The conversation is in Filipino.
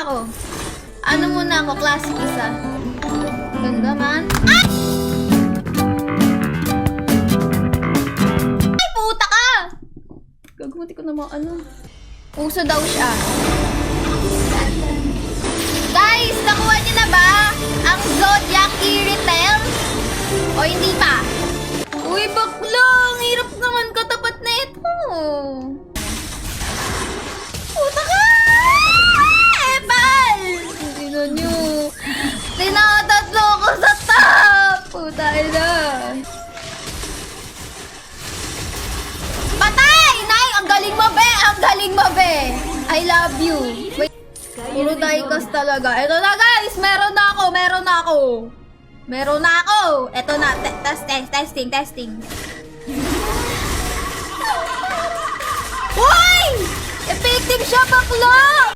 ako. Ano muna ako? Classic isa. Ganda man. Ay! Ay, puta ka! Gagawin ko naman ano. Uso daw siya. Guys, nakuha niyo na ba ang Zodiac Irritel? O hindi pa? Uy, baklang! Hirap naman katapat na ito. Puta ka! Epal! Tingnan nyo. Tinatatlo ko sa top! Puta ina. Patay! Nay, ang galing mo, be! Ang galing mo, be! I love you. Wait. Puro diecast talaga. Ito na, guys! Meron na ako! Ito na. Testing. Uy! Effective siya, bakla!